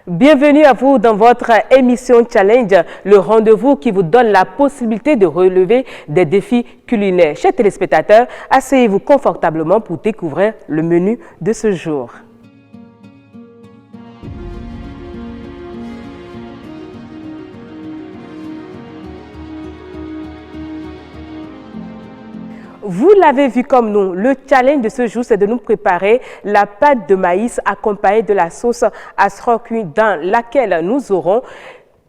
Bienvenue à vous dans votre émission Challenge, le rendez-vous qui vous donne la possibilité de relever des défis culinaires. Chers téléspectateurs, asseyez-vous confortablement pour découvrir le menu de ce jour. Vous l'avez vu comme nous, le challenge de ce jour, c'est de nous préparer la pâte de maïs accompagnée de la sauce asra cuit dans laquelle nous aurons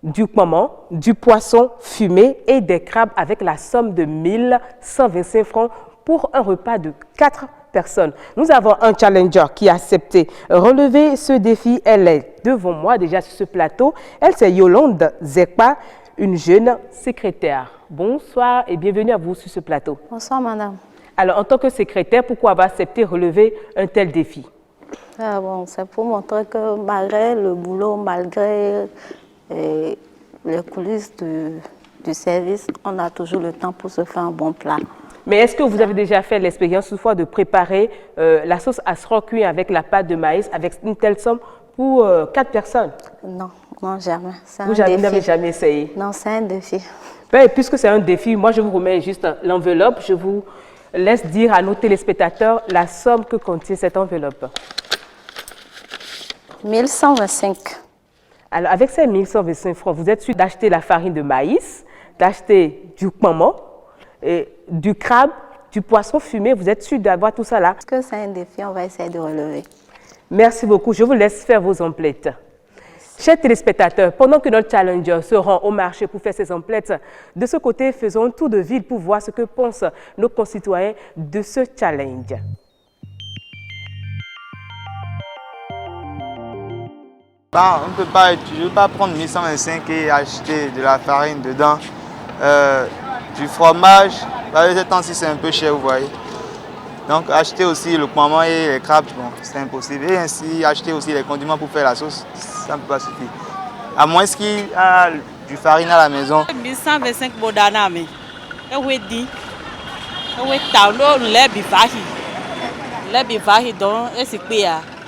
du poisson, du poisson fumé et des crabes avec la somme de 1125 francs pour un repas de 4 personnes. Nous avons un challenger qui a accepté relever ce défi. Elle est devant moi déjà sur ce plateau. Elle, c'est Yolande Zekpa, une jeune secrétaire. Bonsoir et bienvenue à vous sur ce plateau. Bonsoir, madame. Alors, en tant que secrétaire, pourquoi avoir accepté relever un tel défi? C'est pour montrer que malgré le boulot, malgré les coulisses du service, on a toujours le temps pour se faire un bon plat. Mais est-ce que vous avez déjà fait l'expérience une fois de préparer la sauce asra cuit avec la pâte de maïs avec une telle somme pour 4 personnes? Non, non, jamais. Vous n'avez jamais essayé? Non, c'est un défi. Ben, puisque c'est un défi, moi je vous remets juste l'enveloppe. Je vous laisse dire à nos téléspectateurs la somme que contient cette enveloppe. 1125. Alors avec ces 1125 francs, vous êtes sûr d'acheter la farine de maïs, d'acheter du poisson, du crabe, du poisson fumé. Vous êtes sûr d'avoir tout ça là? Parce que c'est un défi, on va essayer de relever. Merci beaucoup. Je vous laisse faire vos emplettes. Chers téléspectateurs, pendant que notre challenger se rend au marché pour faire ses emplettes, de ce côté, faisons un tour de ville pour voir ce que pensent nos concitoyens de ce challenge. On ne peut pas, je ne veux pas prendre 1125 et acheter de la farine dedans, du fromage. Ces temps-ci, c'est un peu cher, vous voyez. Donc, acheter aussi le poisson et les crabes, bon, c'est impossible. Et ainsi, acheter aussi les condiments pour faire la sauce, ça ne peut pas suffire. À moins qu'il y a du farine à la maison. 1125 bodana mais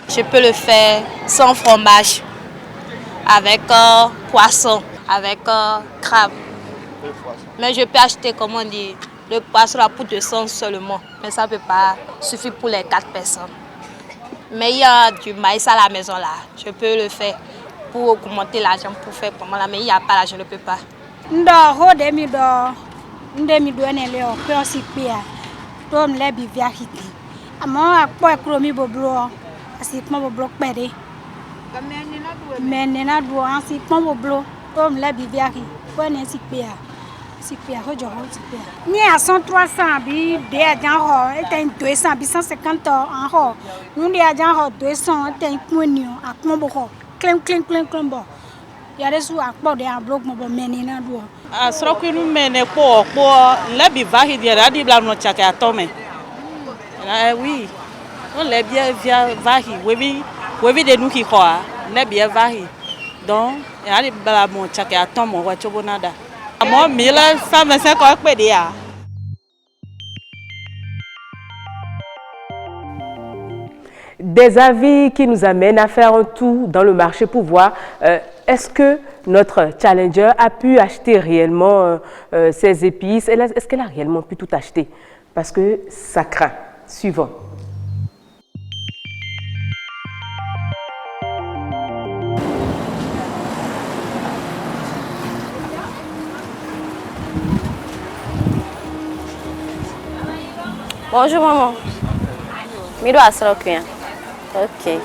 je peux le faire sans fromage, avec poisson, avec crabe. Mais je peux acheter, comment on dit, le poisson à pour 200 seulement. Mais ça ne peut pas suffire pour les 4 personnes. Mais il y a du maïs à la maison là. Je peux le faire pour augmenter l'argent pour faire comment là. Mais il n'y a pas là, je ne peux pas. Ni à 100-300, bi des agents, et 200, 150 ans, nous des agents 200, et coignon, à Combo, clem. Il y a des sous à Port et à bloc, mon menina doigt. Ah, ce que nous menons pour la bivahi de la dibla no chaka tome. Oui, on l'a bien via vahi, oui, de nous qui croient, l'a bien vahi. Donc, il y a des bala mon chaka tome, ou chobonada. Moi, 1125 euros per dia. Des avis qui nous amènent à faire un tour dans le marché pour voir est-ce que notre challenger a pu acheter réellement ses épices, est-ce qu'elle a réellement pu tout acheter? Parce que ça craint. Suivant. Bonjour maman. Mido asra cuit. Ok.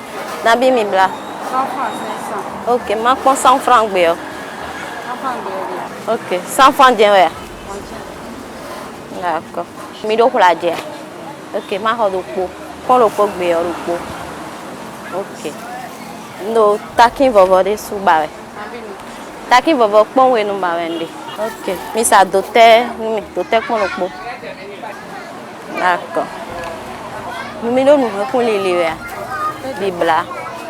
Nabi mi bla. 100 francs, 500. Ok, ma prend 100 francs béo. 100 francs de Ok, 100 francs de ouais. D'accord. Mido pour la dia. Ok, ma ho do po. Prends le pot béo le pot. Ok. No, takin vovo de sou ba we. Takin vovo pon we no ba wende. Ok. Mi sa dote, mi dote pon le pot. D'accord. Nous mettons pour les livres. Bibla.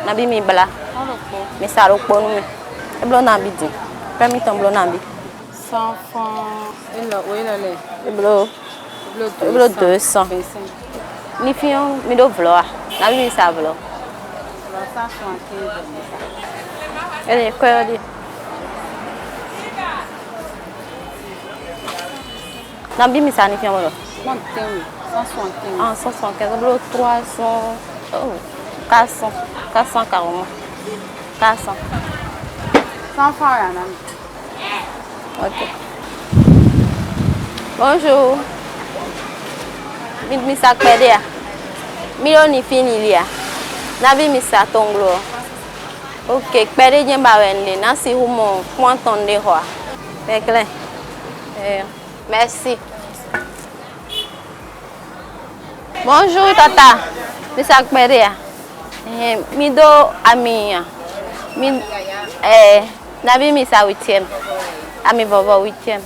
Nabi mi bla. Mais ça le pot nous. Et blanc nabi dit. Permis ton blanc nabi. 100 francs. Et là, où est là? Blanc 200. Ni fion mi do vloa. Nabi mi sa vlo. 175. Allez, quoi dire? Nabi misani fiamma lo. 175. Ah, 175. 300. Oh, 400. 400 carrément. 400. 100 francs, madame. Ok. Bonjour. Misa Kpedia. Milioni finilia. Nabi Misa Tonglo. Ok, Kpedia Jemba Wende. Nasi Humo. Quanton de Roi. Pekle. Merci. Bonjour, Tata. Misa Kpedia. Mido Amia. Nabi Misa 8e. Ami Vova 8e.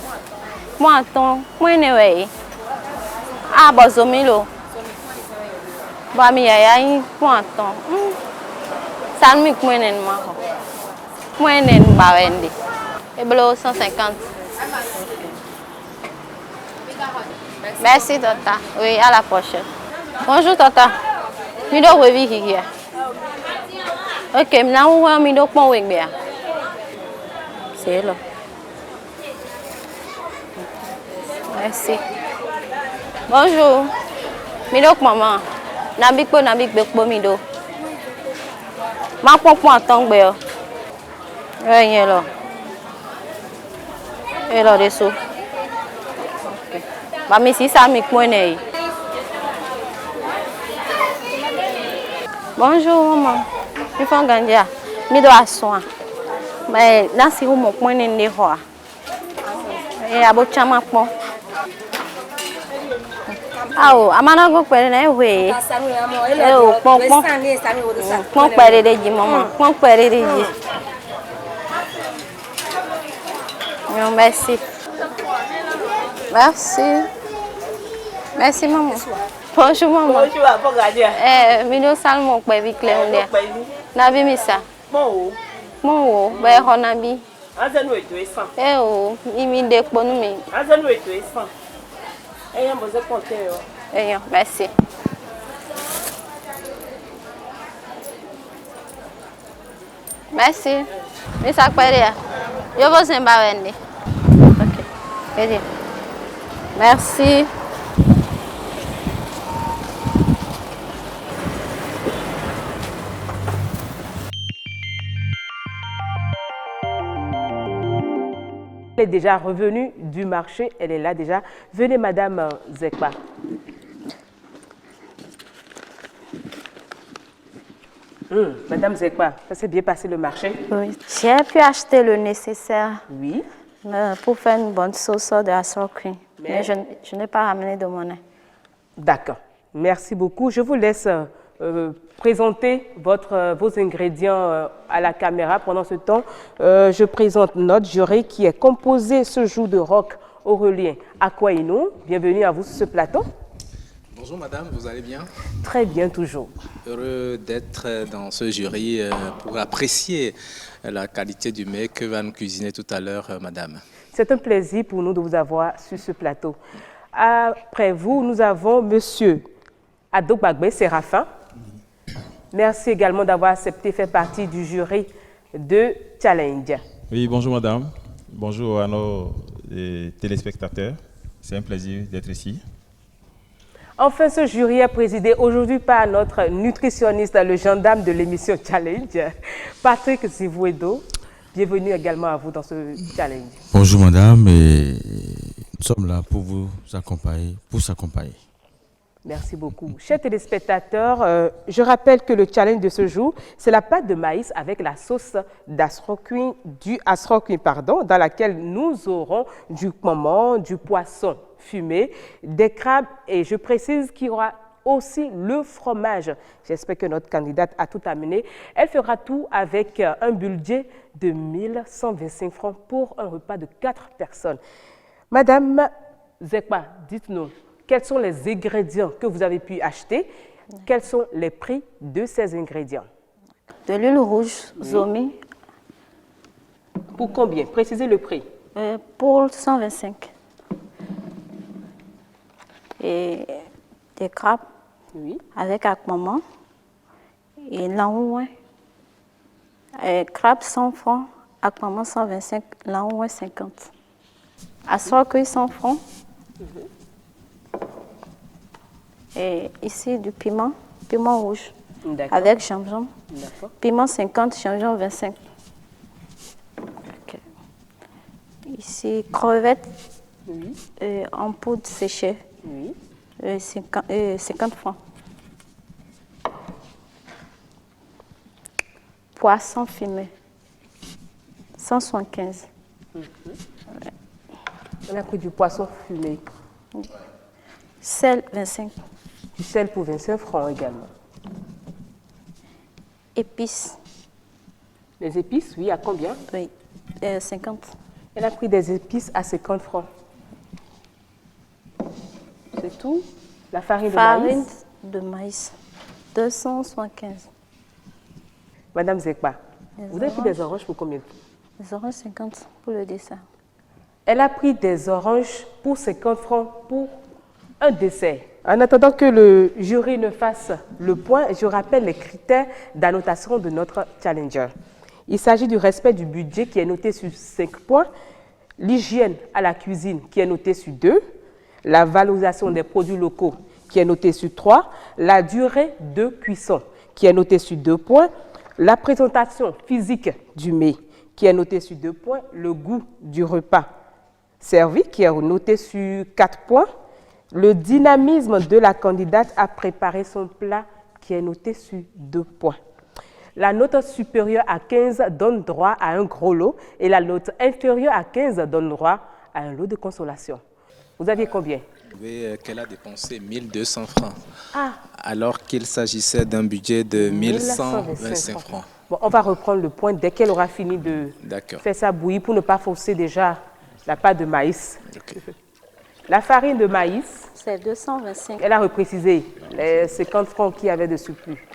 Moi, attends, moi, ne ah, Bozomilo. Bami yaya, moi, attends. Ça me dit moi, moi, Bawendi. Et bleu 150. Merci, Tata. Oui, à la prochaine. Bonjour, Tata. Je dois revenir ici. Ok, maintenant, je dois prendre un bien. C'est là. Merci. Bonjour. Midok maman. Nabik po mido. Ma pon tong be. Yen lo. E lo de so. Okay. Ba mi si sa mi po ne. Bonjour maman. Mi fon gandia. Mi do asoa. Mais na si mo po ne ne ho. E abo chama po. Ah, amana go pere na ewe. Pon pere de ji maman. Pon pere de ji. Merci. Merci. Merci maman. Bonjour maman. Bonjour, bon gardien. Mino salmo pe bi cleonde. Nabi misa. Bon. Bon, ba ho nabi. Azanu eto esan. Imi de ponu mi. Azanu eto esan. Merci. Merci. Misa Kpedia. Je vous embarque. Ok. Merci. Elle est déjà revenue du marché, elle est là déjà. Venez, Madame Zekpa. Madame Zekpa, ça s'est bien passé le marché? Oui. J'ai pu acheter le nécessaire. Oui. Pour faire une bonne sauce de la sorcue. Mais je n'ai pas ramené de monnaie. D'accord. Merci beaucoup. Je vous laisse présenter vos ingrédients à la caméra. Pendant ce temps, je présente notre jury qui est composé ce jour de Roch Aurélien Akwaino. Bienvenue à vous sur ce plateau. Bonjour madame, vous allez bien? Très bien, toujours. Heureux d'être dans ce jury pour apprécier la qualité du mets que va nous cuisiner tout à l'heure madame. C'est un plaisir pour nous de vous avoir sur ce plateau. Après vous, nous avons monsieur Adobagbe Séraphin. Merci également d'avoir accepté de faire partie du jury de Challenge. Oui, bonjour madame. Bonjour à nos téléspectateurs. C'est un plaisir d'être ici. Enfin, ce jury est présidé aujourd'hui par notre nutritionniste, le gendarme de l'émission Challenge, Patrick Zivouedo. Bienvenue également à vous dans ce challenge. Bonjour madame, et nous sommes là pour vous accompagner, pour s'accompagner. Merci beaucoup. Chers téléspectateurs, je rappelle que le challenge de ce jour, c'est la pâte de maïs avec la sauce d'asroquin, dans laquelle nous aurons du poisson, du poisson fumé, des crabes et je précise qu'il y aura aussi le fromage. J'espère que notre candidate a tout amené. Elle fera tout avec un budget de 1125 francs pour un repas de 4 personnes. Madame Zekpa, dites-nous, quels sont les ingrédients que vous avez pu acheter? Quels sont les prix de ces ingrédients? De l'huile rouge, Zomi. Pour combien? Précisez le prix. Pour 125. Et des crabes. Oui. Avec akmama. Et l'anouin. Crabe 100 francs, aquaman 125, lahou 50. Assorcuit 100 francs. Et ici du piment rouge avec gingembre. Piment 50, gingembre 25. Okay. Ici, crevettes en poudre séchée. 50 francs. Poisson fumé, 175. On a pris du poisson fumé. Sel, 25. Du sel pour 25 francs également. Épices. Les épices, oui, à combien? Oui, 50. Elle a pris des épices à 50 francs. C'est tout? La farine de maïs, 275. Madame Zekba, vous avez pris des oranges pour combien? Des oranges 50 pour le dessert. Elle a pris des oranges pour 50 francs pour un dessert. En attendant que le jury ne fasse le point, je rappelle les critères d'annotation de notre challenger. Il s'agit du respect du budget qui est noté sur 5 points, l'hygiène à la cuisine qui est notée sur 2, la valorisation des produits locaux qui est notée sur 3, la durée de cuisson qui est notée sur 2 points, la présentation physique du mets qui est notée sur 2 points, le goût du repas servi qui est noté sur 4 points, le dynamisme de la candidate à préparer son plat qui est noté sur 2 points. La note supérieure à 15 donne droit à un gros lot et la note inférieure à 15 donne droit à un lot de consolation. Vous aviez combien? Qu'elle a dépensé 1200 francs, alors qu'il s'agissait d'un budget de 1125 francs. Bon, on va reprendre le point dès qu'elle aura fini de faire sa bouillie pour ne pas forcer déjà la pâte de maïs. La farine de maïs, c'est 225. Elle a reprécisé les 50 francs qu'il y avait de surplus.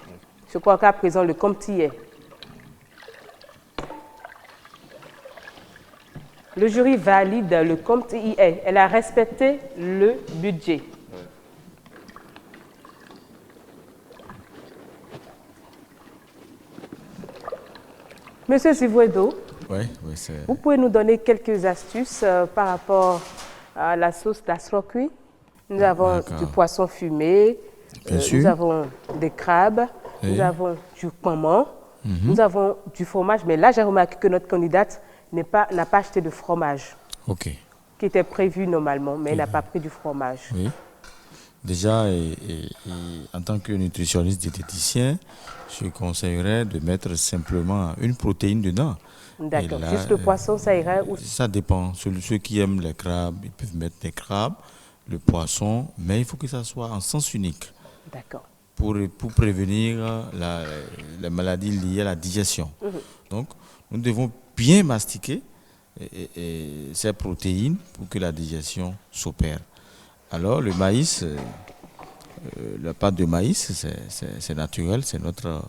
Je crois qu'à présent, le compte y est. Le jury valide le compte y est. Elle a respecté le budget. Monsieur Zivouedo, vous pouvez nous donner quelques astuces par rapport à la sauce d'asro cuit? Nous avons du poisson fumé, nous avons des crabes, nous avons du poireau, nous avons du fromage. Mais là, j'ai remarqué que notre candidate n'a pas acheté de fromage, qui était prévu normalement, mais elle n'a pas pris du fromage. Oui. Déjà, en tant que nutritionniste diététicien, je conseillerais de mettre simplement une protéine dedans. D'accord. Juste le poisson, ça irait ou... Ça dépend. Ceux qui aiment les crabes, ils peuvent mettre des crabes, le poisson, mais il faut que ça soit en sens unique. D'accord. Pour prévenir les maladies liées à la digestion. Donc, nous devons bien mastiquer ces protéines pour que la digestion s'opère. Alors, le maïs, la pâte de maïs, c'est naturel, c'est notre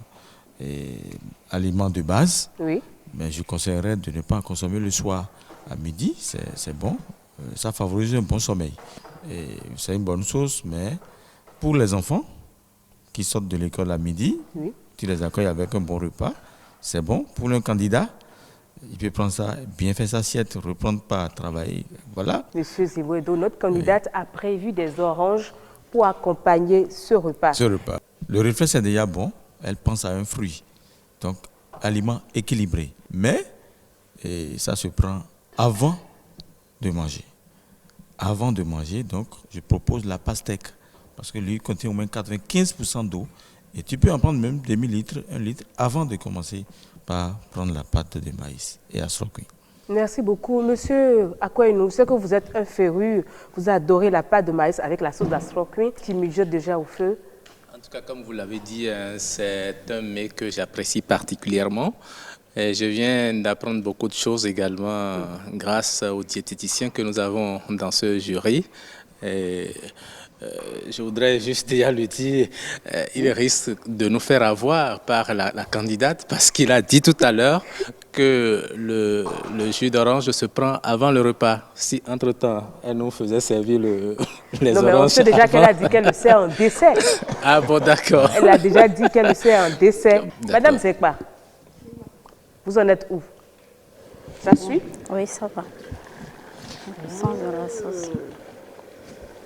aliment de base. Oui. Mais je conseillerais de ne pas consommer le soir. À midi, c'est bon, ça favorise un bon sommeil. C'est une bonne chose, mais pour les enfants qui sortent de l'école à midi, tu les accueilles avec un bon repas, c'est bon. Pour un candidat, il peut prendre ça, bien faire sa assiette, reprendre pas travailler. Voilà. Monsieur Zivouedo, notre candidate a prévu des oranges pour accompagner ce repas. Le réflexe est déjà bon, elle pense à un fruit. Donc, aliment équilibré. Mais, ça se prend avant de manger. Avant de manger, donc, je propose la pastèque. Parce que lui contient au moins 95% d'eau. Et tu peux en prendre même demi-litre, 1 litre, avant de commencer par prendre la pâte de maïs et asro cuit. Merci beaucoup. Monsieur Akwainou, je sais que vous êtes un féru, vous adorez la pâte de maïs avec la sauce d'asro cuit qui mijote déjà au feu. En tout cas, comme vous l'avez dit, c'est un mets que j'apprécie particulièrement. Et je viens d'apprendre beaucoup de choses également grâce aux diététiciens que nous avons dans ce jury. Je voudrais juste déjà lui dire, il risque de nous faire avoir par la candidate parce qu'il a dit tout à l'heure que le jus d'orange se prend avant le repas. Si entre-temps, elle nous faisait servir les oranges. Non, mais on sait déjà qu'elle a dit qu'elle le sert en dessert. Ah bon, d'accord. Elle a déjà dit qu'elle le sert en dessert. Madame Zekba, Vous en êtes où? Ça suit? Oui, ça va. Le sens de la sauce.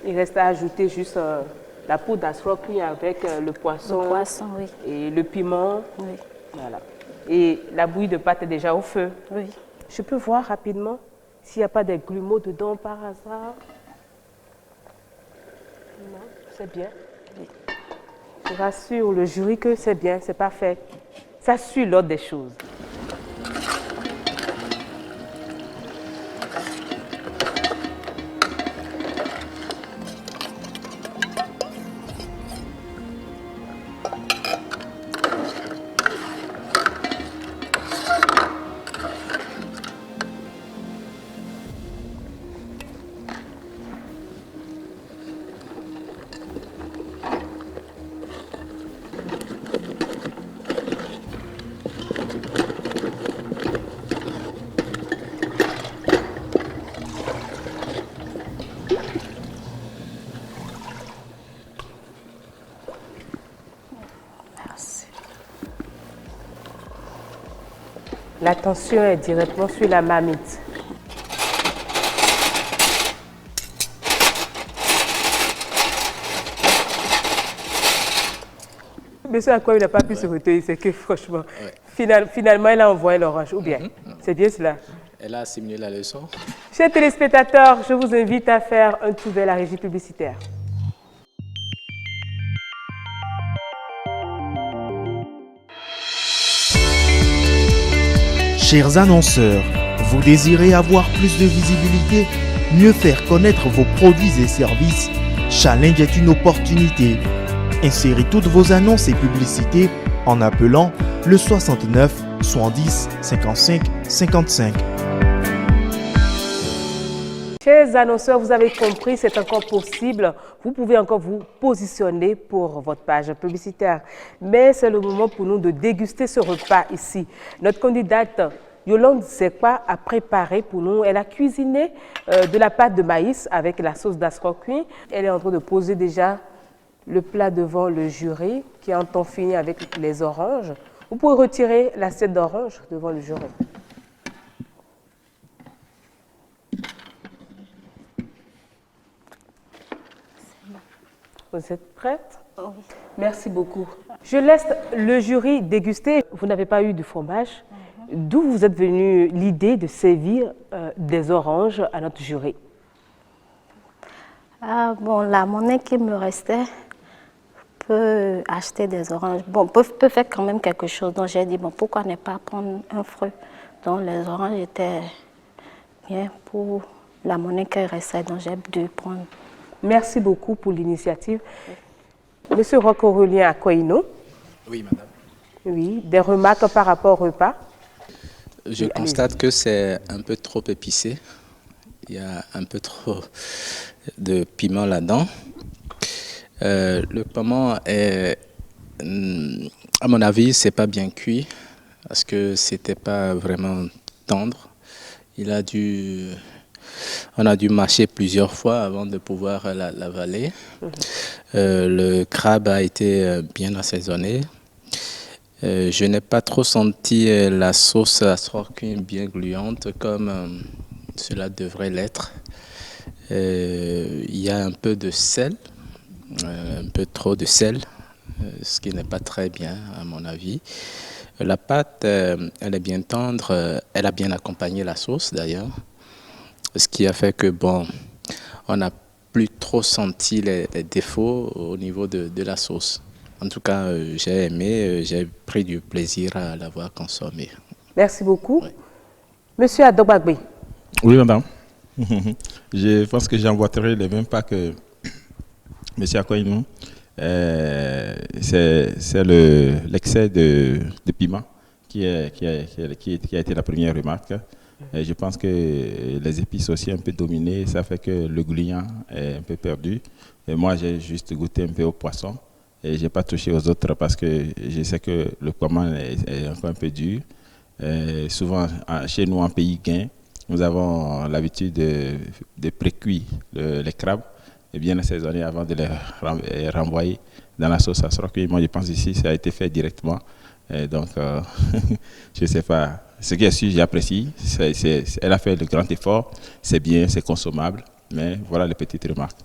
Il reste à ajouter juste la poudre d'asro cuit avec le poisson. Le poisson, oui. Et le piment. Oui. Voilà. Et la bouillie de pâte est déjà au feu. Oui. Je peux voir rapidement s'il n'y a pas des grumeaux dedans par hasard. Non, c'est bien. Oui. Je rassure le jury que c'est bien, c'est parfait. Ça suit l'ordre des choses. L'attention est directement sur la marmite. Monsieur à quoi il n'a pas pu se retenir, c'est que franchement, finalement, il a envoyé l'orange, ou bien, c'est bien cela. Elle a assimilé la leçon. Chers téléspectateurs, je vous invite à faire un tour vers la régie publicitaire. Chers annonceurs, vous désirez avoir plus de visibilité, mieux faire connaître vos produits et services? Challenge est une opportunité. Insérez toutes vos annonces et publicités en appelant le 69 70 55 55. Chers annonceurs, vous avez compris, c'est encore possible. Vous pouvez encore vous positionner pour votre page publicitaire. Mais c'est le moment pour nous de déguster ce repas ici. Notre candidate Yolande Zekwa a préparé pour nous, elle a cuisiné de la pâte de maïs avec la sauce d'asro cuit. Elle est en train de poser déjà le plat devant le jury qui entend finir avec les oranges. Vous pouvez retirer l'assiette d'orange devant le jury. Vous êtes prête? Oui. Merci beaucoup. Je laisse le jury déguster. Vous n'avez pas eu de fromage. D'où vous êtes venu l'idée de servir des oranges à notre jury? Ah bon, la monnaie qui me restait peut acheter des oranges. Bon, peut faire quand même quelque chose. Donc j'ai dit, bon, pourquoi ne pas prendre un fruit? Donc les oranges étaient bien pour la monnaie qui restait. Donc j'ai dû prendre. Merci beaucoup pour l'initiative. Monsieur Roch-Aurélien Akwaino. Oui, madame. Oui, des remarques par rapport au repas? Je constate que c'est un peu trop épicé. Il y a un peu trop de piment là-dedans. Le piment est, à mon avis, c'est pas bien cuit parce que c'était pas vraiment tendre. On a dû mâcher plusieurs fois avant de pouvoir l'avaler. Le crabe a été bien assaisonné. Je n'ai pas trop senti la sauce asro cuit bien gluante comme cela devrait l'être. Il y a un peu de sel, un peu trop de sel, ce qui n'est pas très bien à mon avis. La pâte, elle est bien tendre, elle a bien accompagné la sauce d'ailleurs, ce qui a fait que bon, on n'a plus trop senti les défauts au niveau de la sauce. En tout cas, j'ai aimé, j'ai pris du plaisir à l'avoir consommé. Merci beaucoup. Oui. Monsieur Adobagbe. Oui, madame. Je pense que j'emboîterai les mêmes pas que M. Akwaino. C'est l'excès de piment qui a été la première remarque. Et je pense que les épices aussi un peu dominées, ça fait que le gluant est un peu perdu. Et moi, j'ai juste goûté un peu au poisson et je n'ai pas touché aux autres parce que je sais que le poisson est encore un peu dur. Souvent, chez nous, en pays gain, nous avons l'habitude de pré-cuire les crabes et bien assaisonner avant de les renvoyer dans la sauce asro cuit. Moi, je pense ici, ça a été fait directement. Et donc, je ne sais pas ce qui est sûr, j'apprécie. Elle a fait de grands efforts. C'est bien, c'est consommable. Mais voilà les petites remarques.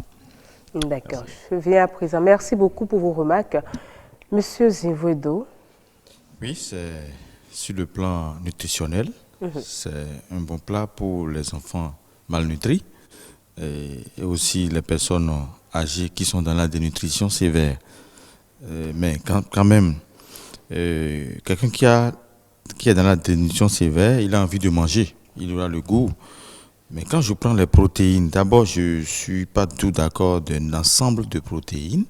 D'accord. Je viens à présent. Merci beaucoup pour vos remarques. Monsieur Zivouedo. Oui, c'est sur le plan nutritionnel. C'est un bon plat pour les enfants malnutris et aussi les personnes âgées qui sont dans la dénutrition sévère. Mais quand même, quelqu'un qui est dans la dénutrition sévère, il a envie de manger, il aura le goût. Mais quand je prends les protéines, d'abord, je ne suis pas tout d'accord d'un ensemble de protéines.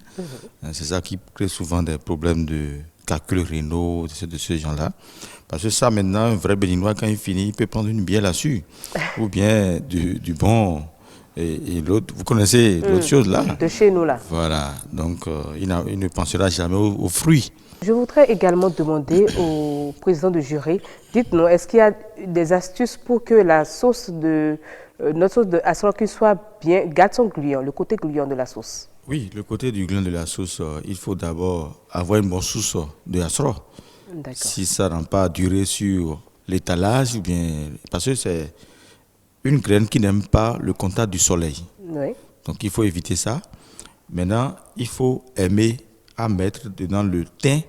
C'est ça qui crée souvent des problèmes de calculs rénaux, de ce genre-là. Parce que ça, maintenant, un vrai béninois, quand il finit, il peut prendre une bière là-dessus. Ou bien du bon. Et l'autre, vous connaissez l'autre chose là? De chez nous là. Voilà. Donc, il ne pensera jamais aux fruits. Je voudrais également demander au président du jury, dites-nous, est-ce qu'il y a des astuces pour que la sauce notre sauce de asroki soit bien, garde son gluant, le côté gluant de la sauce? Oui, le côté du gland de la sauce, il faut d'abord avoir une bonne sauce de asro. Si ça n'a pas duré sur l'étalage, ou bien parce que c'est une graine qui n'aime pas le contact du soleil. Oui. Donc il faut éviter ça. Maintenant, il faut aimer à mettre dedans le thym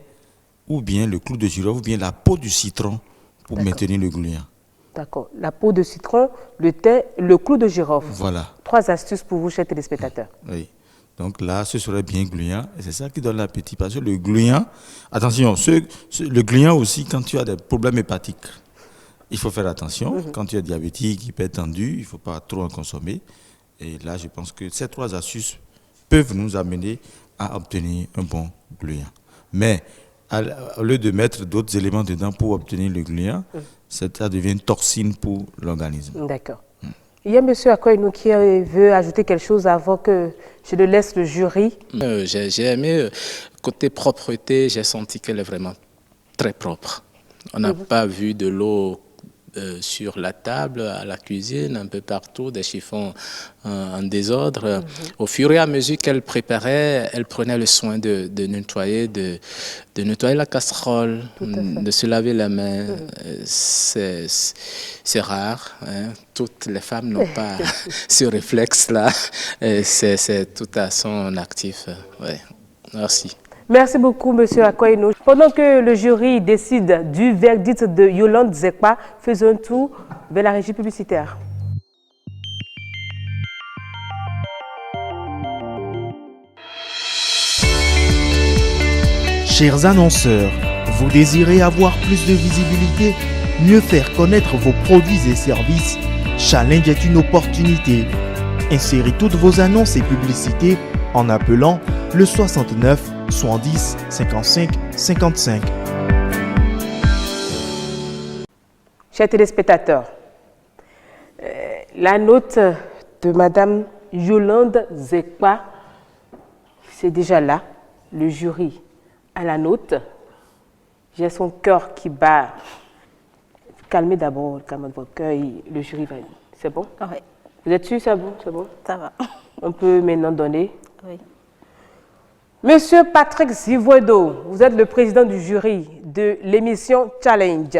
ou bien le clou de girofle ou bien la peau du citron pour maintenir le gluant. D'accord. La peau de citron, le thym, le clou de girofle. Voilà. 3 astuces pour vous, chers téléspectateurs. Oui. Donc là, ce serait bien gluant. Et c'est ça qui donne l'appétit. Parce que le gluant, attention, le gluant aussi, quand tu as des problèmes hépatiques, il faut faire attention. Quand tu es diabétique, hypertendu, il ne faut pas trop en consommer. Et là, je pense que ces 3 astuces peuvent nous amener à obtenir un bon gluant. Mais au lieu de mettre d'autres éléments dedans pour obtenir le gluant, ça devient une toxine pour l'organisme. D'accord. Il y a M. Akoinou qui veut ajouter quelque chose avant que je le laisse le jury. J'ai aimé côté propreté, j'ai senti qu'elle est vraiment très propre. On n'a pas vu de l'eau sur la table, à la cuisine, un peu partout, des chiffons en désordre. Au fur et à mesure qu'elle préparait, elle prenait le soin de nettoyer, de nettoyer la casserole, de se laver la main. C'est rare. Hein. Toutes les femmes n'ont pas ce réflexe-là. C'est tout à son actif. Ouais. Merci. Merci beaucoup, M. Akoinou. Pendant que le jury décide du verdict de Yolande Zekpa, faisons un tour vers la régie publicitaire. Chers annonceurs, vous désirez avoir plus de visibilité, mieux faire connaître vos produits et services? Challenge est une opportunité. Insérez toutes vos annonces et publicités en appelant le 69 70 55 55. Chers téléspectateurs, la note de Madame Yolande Zekpa, c'est déjà là. Le jury a la note. J'ai son cœur qui bat. Calmez d'abord, calmez votre cœur. Le jury va. C'est bon? Oui. Vous êtes sûr, c'est bon? C'est bon? Ça va. On peut maintenant donner. Oui. Monsieur Patrick Zivouedo, vous êtes le président du jury de l'émission Challenge.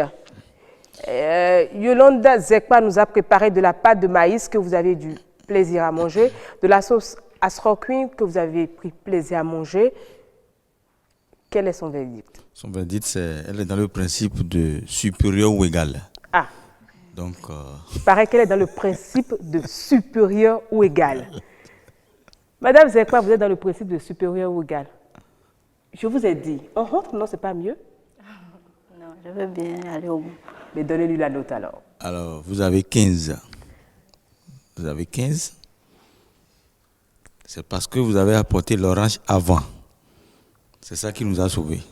Yolande Zekpa nous a préparé de la pâte de maïs que vous avez du plaisir à manger, de la sauce asroquin que vous avez pris plaisir à manger. Quel est son verdict? Son verdict, elle est dans le principe de supérieur ou égal. Ah. Donc, il paraît qu'elle est dans le principe de supérieur ou égal. Madame Zekpa, vous êtes dans le principe de supérieur ou égal. Je vous ai dit, on rentre, non, c'est pas mieux? Non, je veux bien aller au bout. Mais donnez-lui la note alors. Alors, vous avez 15. Vous avez 15. C'est parce que vous avez apporté l'orange avant. C'est ça qui nous a sauvés.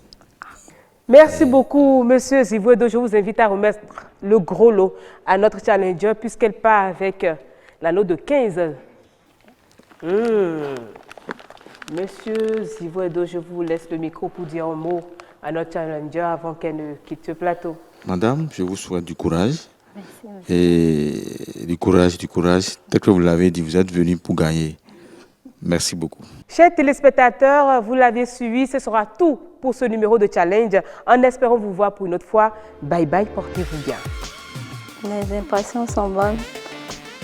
Merci beaucoup, Monsieur Zivouedo. Je vous invite à remettre le gros lot à notre challenger puisqu'elle part avec la note de 15. Monsieur Zivouedo, je vous laisse le micro pour dire un mot à notre challenger avant qu'elle ne quitte le plateau. Madame, je vous souhaite du courage. Merci. Et du courage. Tel que vous l'avez dit, vous êtes venu pour gagner. Merci beaucoup. Chers téléspectateurs, vous l'avez suivi, ce sera tout pour ce numéro de challenge. En espérant vous voir pour une autre fois. Bye bye, portez-vous bien. Les impressions sont bonnes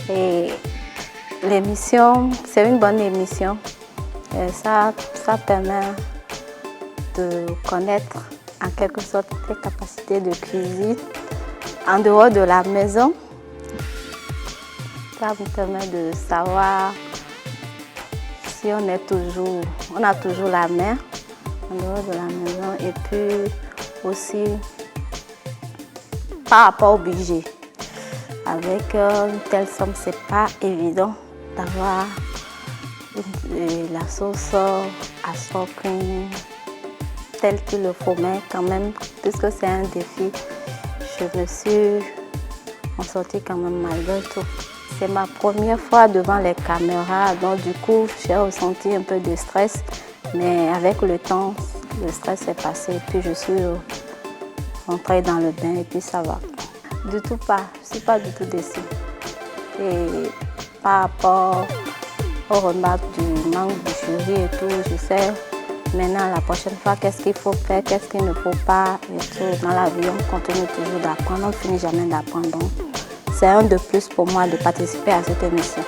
et l'émission, c'est une bonne émission. Et ça permet de connaître en quelque sorte les capacités de cuisine en dehors de la maison. Ça vous permet de savoir si on a toujours la main en dehors de la maison et puis aussi par rapport au budget. Avec une telle somme, c'est pas évident d'avoir la sauce à Asroquin telle qu'il le faut, mais quand même, puisque c'est un défi, je me suis en sortie quand même malgré tout. C'est ma première fois devant les caméras, donc du coup, j'ai ressenti un peu de stress, mais avec le temps, le stress est passé et puis je suis rentrée dans le bain et puis ça va. Du tout pas, je ne suis pas du tout déçue. Et par rapport aux remarques du manque de jury et tout, je sais maintenant la prochaine fois qu'est-ce qu'il faut faire, qu'est-ce qu'il ne faut pas et tout. Dans la vie, on continue toujours d'apprendre, on ne finit jamais d'apprendre. C'est un de plus pour moi de participer à cette émission.